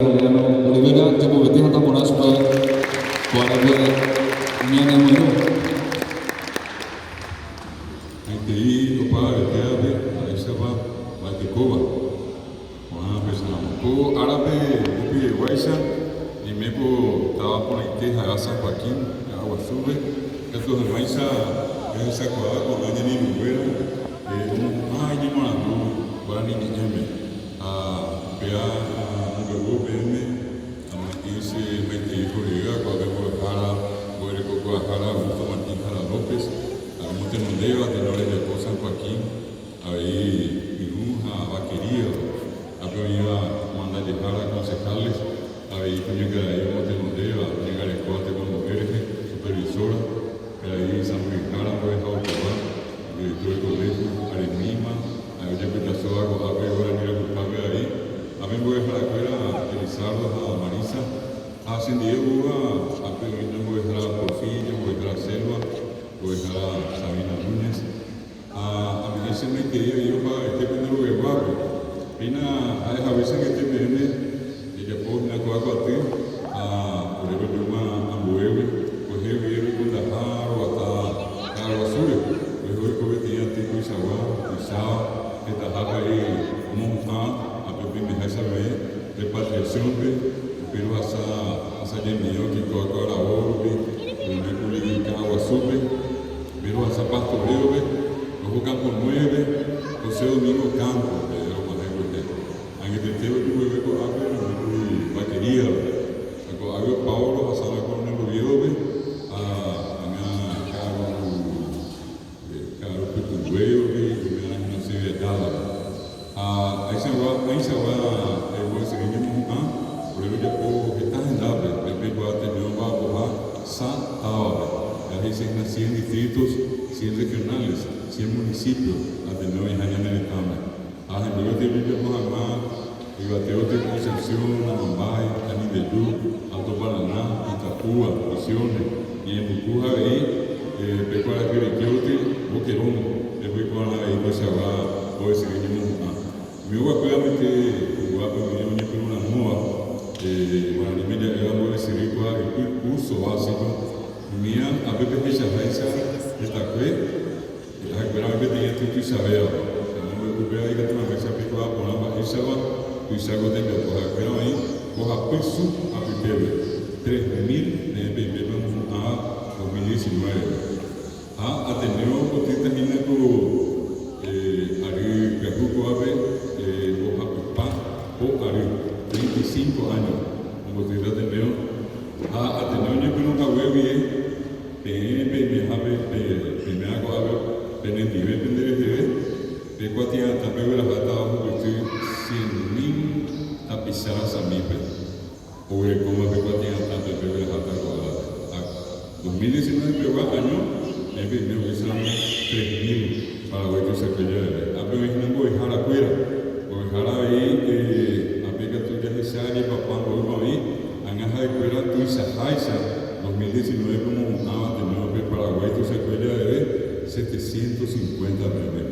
Olivera tipo beti hata pora supaya kuara gue miane mulu. Aí, opa, tebe, aí estava, vai de Cuba. Wah, pensamos, ko árabe, ubi waisa, e mesmo tava por aí ter a San Joaquim, a água sube, que tu waisa, essa coisa com a gente não vê, de morando, para ninguém eme, a pea, um bebo beme, a esse mete correga, com a bebo para, o ele com a cara, o Martín Jara López, a Montevideo, a tenore de San Joaquim, aí, Iruja, Vaqueria, a iba a mandar dejar a concejales, ahí con llegar a Montevideo, a llegar a Coate con mujeres, supervisora, ahí San Luis Jara, pues a Ocabá, director del colegio, Arenima, ahí ya que pasó algo, a ver, ahora mira buscarme ahí, a mí voy a dejar afuera a Elizardo, a Marisa, a San Diego, a Pedro, voy a dejar a Porfirio, voy a dejar a Selva, voy a dejar a Sabina Núñez, a mí ese me quería yo para este pendejo de barrio. Pina a veces que te vende y ya puedo una cosa a ti por ejemplo una ambueve pues he visto con la jaro hasta caro azul pues hoy que tenía tipo isagua isao que está ahí monta a pedir me hace ver repatriación pero hasta ya mío que todo ahora orbe me culi caro azul pero hasta pastoreo luego campo 9 José Domingo Campo Anche del tempo che vuoi vedere a Vaqueria, a Paolo, a Sala Cornello Viove, a Caro Petugueo, che mi hanno segretata. Aí você vai, eu vou seguir mesmo, por exemplo, depois que está andando, depois vai ter um barco, São Paulo, a gente tem 100 distritos, 100 regionales, 100 municipios, até não em Hañameritama. A gente vai ter vídeo com a Ibateu de Concepción, Amambay, Canindeyú, Alto Paraná, Itapúa, Misiones, y en Bucuja ahí, Pecuara Quiriquiote, Boquerón, después con la ahí pues se va, hoy se viene un mi hueá claramente, guapo, mi niño con una moa, para la media era muy sericua, y curso básico, mía, a veces que se realiza, esta fe, la esperaba que tenía tu Isabel, no me ocupé ahí que te me realiza Pecuara, por la Isabel, Isago de meu corra pero aí corra peso a pequeno 3.000 de bebê a 2019 a Ateneu o tenta ainda do ali Garuco ave o Rapipá o ali 35 anos o tenta Ateneu a Ateneu ne pelo cawe tem bebê ave primeira ave penentive pendere de quatia também era batado porque 100.000 tapizadas a mí, o el como que tenía tanto el bebé hasta el 2019 pegó año, me usaron 3.000 para ver que se peleara. A ver, no voy a dejar a cuera, voy a dejar ahí, a ver que tú ya se sale, papá, voy a ir, a dejar de cuera, tú y Sajaisa, 2019 como de nuevo Paraguay, tú se peleara de 750 bebés,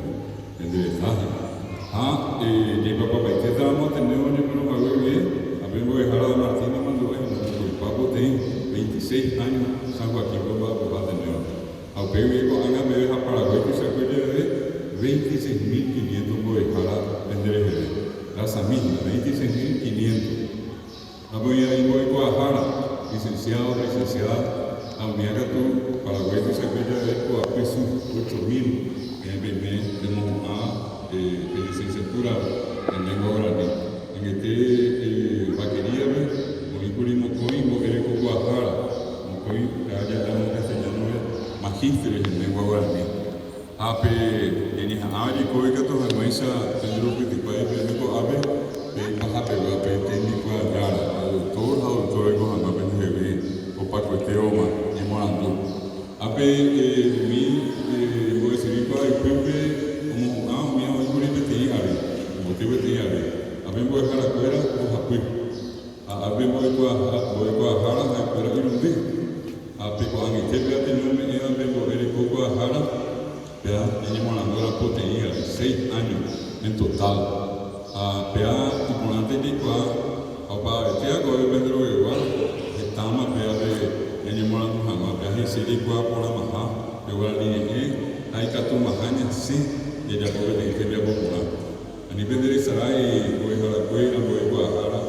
en desventaja. Y papá, ¿qué estábamos teniendo un número más bien? A ver, voy a dejar a Martín cuando el papo tiene 26 años, San Joaquín va a tener. A ver, Ana me deja Paraguay, que se acuerda de 26.500 voy a dejar a vender la misma, 26.500. A ver, ahí voy a Guadalajara, licenciada, a unir a tu Paraguay, que se acuerda de peso 8.000, que tenemos de licenciatura en lengua guaraní. En este Vaquería, Monicuri Mocoy, Moquere Guadalajara, Mocoy, allá estamos enseñando magísteres en lengua guaraní. Ape, en esa área, Coy, que toda la mesa, tendrá que te puede pedir con Ape, Ape, técnico de Yara, doctor, con Ama Penjebe, o Paco Esteoma, y Morandú. Ape, voy a seguir para el Pepe. A ver, voy a dejar afuera o japuí. A ver, voy a dejar afuera y un día. A ver, cuando me quede a tener un día, me voy a dejar afuera. Tenemos la proteína de 6 años en total. A ver, y por antes de que pa te agora eu vendro eu tama pe ave ene mora no hanga pe hi siri kwa pora maha eu ali ai ka tu mahanya si e ja bobe de que bo pora ani vendere sarai ko hala ko ina bo ko ara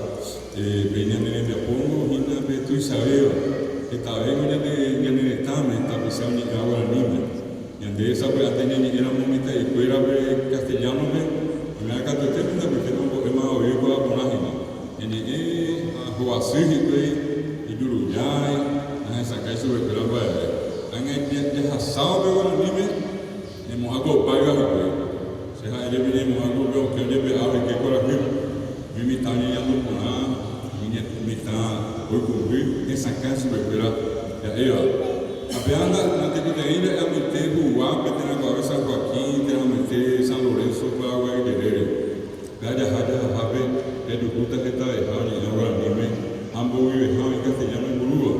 e benya ne de pongo hina pe tu sabeo e ta vengo ne tama ta pisau ni agora ni de esa pues atene ni era momento y fuera be castellano me me acá te tenda porque no po ema o yo pa bonahima ene ho asiri pe y dulu yai na esa kai su be ba anga ya hasao be wala ni me ne mo ago paga pe se ha ele be mo ago be que ele be ave que cora que mi tani ya no pona mi ta o ko be esa kai su be ya apeanda na te pita ile a meter Rua, meter agora São Joaquim, a meter São Lourenço para o Guerreiro. Gada hada habe do puta que tá errado em agora nime, ambo e errado em castelhano em Rua.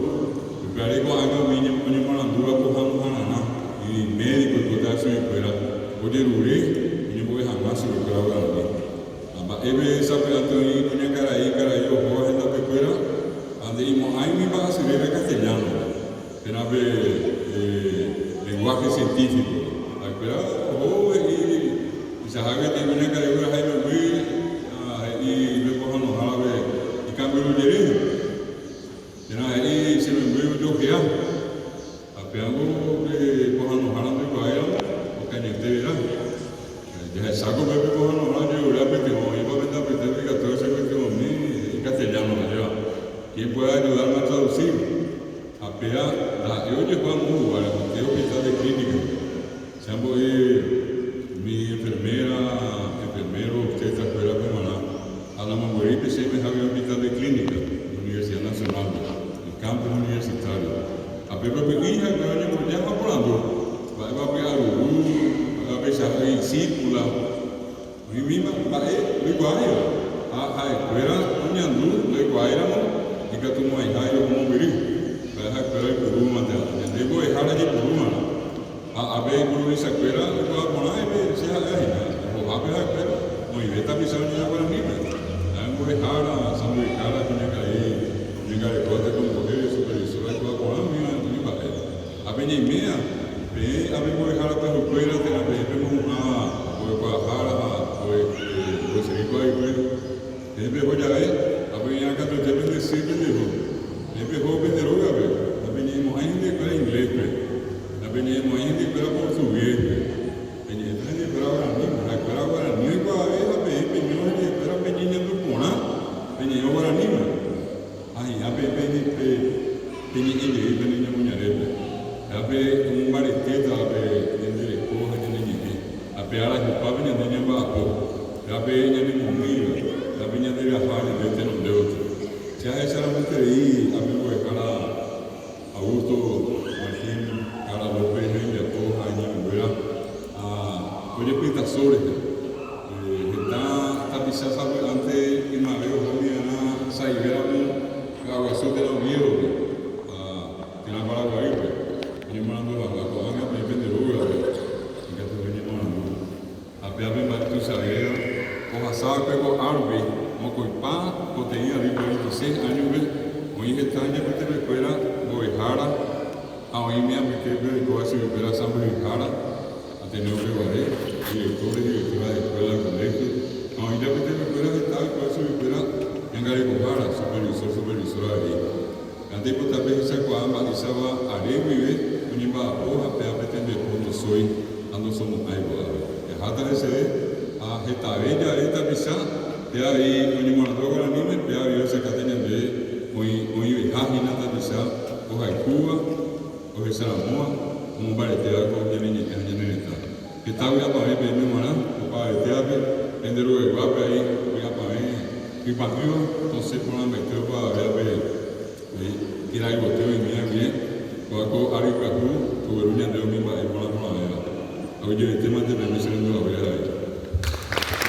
O cara com água minha põe morandua com ramo hanana e médico que tá sem espera. O de Rure, e não vai hamar sobre para agora nime. Aba ebe sabe atoi punya carai o ho henda pequera, ande imo ai mi ba se deve castelhano. Tenabe lenguaje científico. Pero y se haga de una carrera hay muy y luego no sabe y cambio de derecho. Tena ahí se me veo yo que apeando que cojan no hagan de guaya o que ni te verá. Ya saco bebé cojan no hagan yo la porque no iba a pensar que todo se ve como en castellano allá. ¿Quién puede ayudarme a traducir? Apea da eu de como agora eu hospital de clínica sempre minha enfermeiro obstetra escola permanente ela me morri que sempre havia hospital de clínica na Universidade Nacional no campus universitário a pepa pequena agora eu já vou falando vai pegar vai pensar em círcula e mima vai igual a escola onde ando igual e que tu não vai eu vou morrer pero el Puruma de debo dejar allí Puruma a ver por esa escuela le puedo poner y se haga o va a ver pero muy bien está pisando ya para mí hay que dejar a San Luis Cara con el caí llega de corte con mujeres supervisor le puedo poner mi papel a ver ni mía ve a ver voy a dejar a perro escuela de la vemos voy a bajar voy a seguir por ahí siempre voy a ver a ver ya que te deben decir Sempre vou vender o cabelo. Na venimos ainda para inglês, na venimos ainda para português. Venimos ainda para Guarani, para Guarani para a venimos para a menina do Pona, venimos Guarani. Aí a menina mulherada. A mariteta a vender corra de ninguém. A ela que para venir nem bato. A venha de mumira, a venha de garrafa de ter um deus. Ya esa era muy creí, amigo de cara Augusto Martín, cara López, de todos años, ¿verdad? Oye, Pitasores, está pisada antes y me veo con mi ana, Saibera, Aguazú de los viejos, tiene la Paraguay, y me mando la colonia, me vende lugar, y que te venimos a ver, Martín Saibera, o Hasabe, o Arbe. Mocoipá, proteína de 46 años, muy extraña que te recuerda, Boijara, a hoy me apliqué de toda su vida, San Boijara, a tener que valer, directora de escuela de colegio, a hoy ya que te recuerda que estaba toda su vida, en Garibojara, supervisora ahí. Antes por tal vez esa cuamba, esa va a revive, un imba a poja, pero a pretender como soy, ando somos ahí, ya hasta ese, a esta bella, esta pisada, ya ahí un morador con anime, ya había esa cadena de muy ágil nada de esa o Cuba o esa moa como baretea con el niño que está ya para ver mi hermana o para baretea vender el guapo ahí ya para ver y partido entonces por la meteo para ver ir ahí boteo y mira bien cuando ari capu tu berunya de mi ba por la manera oye el tema de la misión de la verdad